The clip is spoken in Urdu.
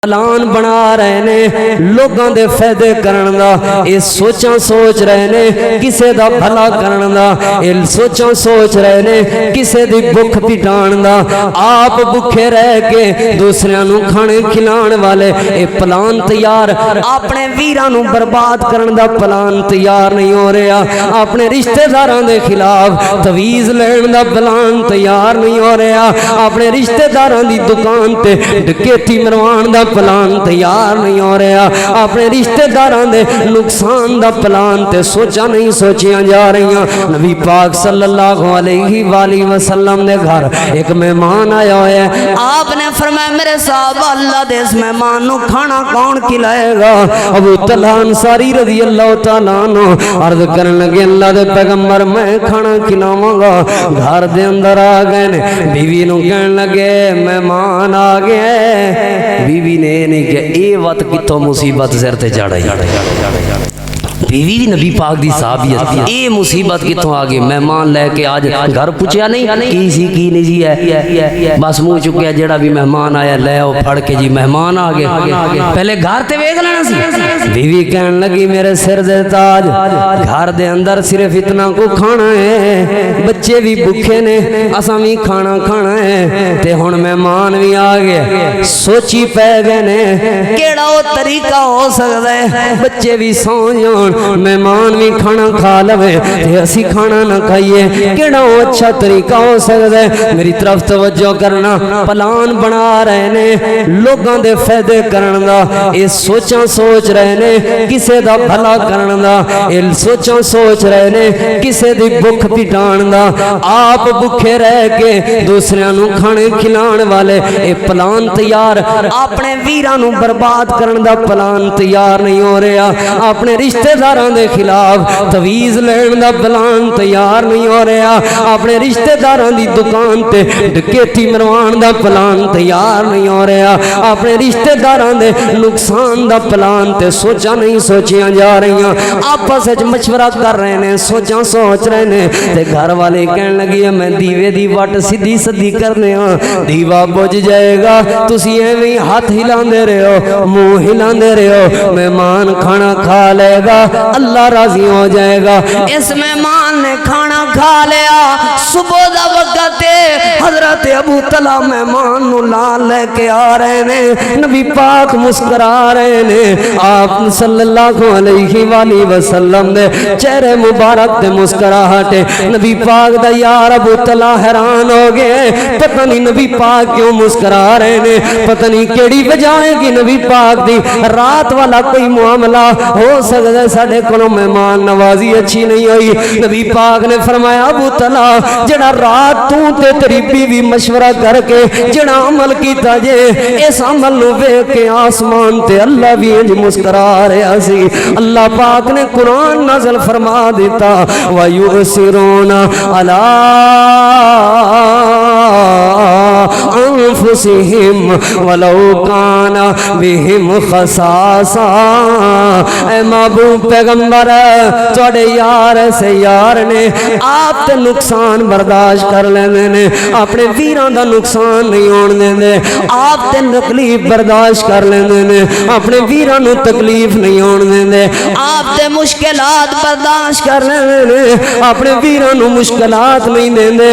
پلان بنا رہے نے لوگاں دے فائدے کرن دا، اے سوچاں سوچ رہے نے کسے دا بھلا کرن دا، اے سوچاں سوچ رہے نے کسے دی بھوک پٹان دا، آپ بھوکے رہ کے دوسریاں نو کھانے کھلان والے اے پلان تیار، اپنے ویراں نو برباد کرن دا پلان تیار نہیں ہو رہا، اپنے رشتہ داراں دے خلاف تویز لین دا پلان تیار نہیں ہو رہا، اپنے رشتہ داراں دی دکان تے ڈکیتی مروان دا پلان تیار نہیں ہو رہا، اپنے رشتہ داران دے نقصان دا پلان تے سوچا نہیں سوچیاں جا رہیاں۔ نبی پاک صلی اللہ علیہ وآلہ وسلم نے گھر ایک مہمان آیا ہے، آپ نے فرمایا میرے صاحب اللہ دے اس مہمان نو کھانا کون کھلائے گا؟ ابو طلحہ انصاری رضی اللہ تعالیٰ عنہ عرض کرنے لگے اللہ دے پیغمبر میں کھانا کھلاواں گا۔ گھر دے اندر آ گئے نے، بیوی نو کہنے لگے مہمان آ گئے، بیوی نے نہیں کہ اے وقت کتوں مصیبت سر تے چڑھ گئی، بیوی نبی پاک دی صحابیت، اے مصیبت کتوں آگئی، مہمان لے کے آج گھر پوچھیا نہیں کی سی کی نہیں جی ہے، بس منہ چکیا جڑا بھی مہمان آیا لے او پھڑ کے جی مہمان آگے، پہلے گھر تے ویکھ لینا سی۔ بیوی کہن لگی میرے سر دے تاج، گھر دے اندر صرف اتنا کو کھانا ہے، بچے بھی بھوکے نے، اساں بھی کھانا کھانا ہے، تے ہن مہمان بھی آ گئے، سوچی پے گئے نے کیڑا او طریقہ ہو سکدا ہے بچے بھی سو جان مہمان بھی کھانا کھا لوے تے اسی کھانا نہ کھائیے، کیڑا وہ اچھا طریقہ ہو سکتا ہے؟ میری طرف توجہ کرنا، پلان بنا رہے نے لوگاں دے فائدے کرن دا، اے سوچاں سوچ رہے نے کسے دا بھلا کرن دا، اے سوچاں سوچ رہے نے کسے دی بھوک پٹان دا، آپ بھوکے رہ کے دوسریاں نو کھانے کھلان والے اے پلان تیار، اپنے ویراں نو برباد کرن دا پلان تیار نہیں ہو رہا، اپنے رشتہ داراں دے خلاف تویز لین دا پلان تیار نہیں ہو رہا، اپنے رشتہ داراں دی دکان تے ڈکیتی مروان دا پلان تیار نہیں ہو رہا، اپنے رشتہ داراں دے نقصان دا پلان تے سوچا نہیں سوچیاں جا رہیاں، آپس وچ مشورہ کر رہے نے، سوچاں سوچ رہے نے، تے گھر والے کہن لگی میں دیوے دی وٹ سیدھی سدھی کرنے ہاں، دیوا بجھ جائے گا، تسی ایویں ہاتھ ہلاندے رہے ہو، منہ ہلاندے رہے ہو، مہمان کھانا کھا لے گا اللہ راضی ہو جائے گا۔ اس مہمان نے کھانا کھا لیا، صبح دا وقت حضرت ابو طلحہ مہمان نو لال لے کے آ رہے نے، نبی پاک مسکرا رہے نے، آپ صلی اللہ علیہ وآلہ وسلم نے چہرے مبارک تے مسکراہٹے، نبی پاک دا یار ابو طلحہ حیران ہو گئے، پتہ نہیں نبی پاک کیوں مسکرا رہے نے، پتہ نہیں کیڑی وجہ ہے کہ نبی پاک دی رات والا کوئی معاملہ ہو سکتا ہے، ساڑھے کنوں مہمان نوازی اچھی نہیں ہوئی۔ نبی پاک نے فرمایا ابو طلحہ جڑا رات تو تے تیری بیوی مشورہ کر کے جڑا عمل کیتا جے، اس عمل نو ویکھ کے آسمان تے اللہ بھی انج مسکرا رہا سی۔ اللہ پاک نے قرآن نازل فرما دیتا وَيُؤْثِرُونَ عَلَىٰ أَنفُسِهِمْ وَلَوْ كَانَ بِهِمْ خَصَاصَةٌ۔ اے محبوب پیغمبر توڑے یار سے یار نے آپ تے نقصان برداشت کر لینے نے، اپنے ویران دا نقصان نہیں ہون دینے، آپ تے تکلیف برداشت کر لینے نے، اپنے ویران نو تکلیف نہیں ہون دینے، آپ تے مشکلات برداشت کر لینے نے، اپنے ویران نو مشکلات نہیں دینے۔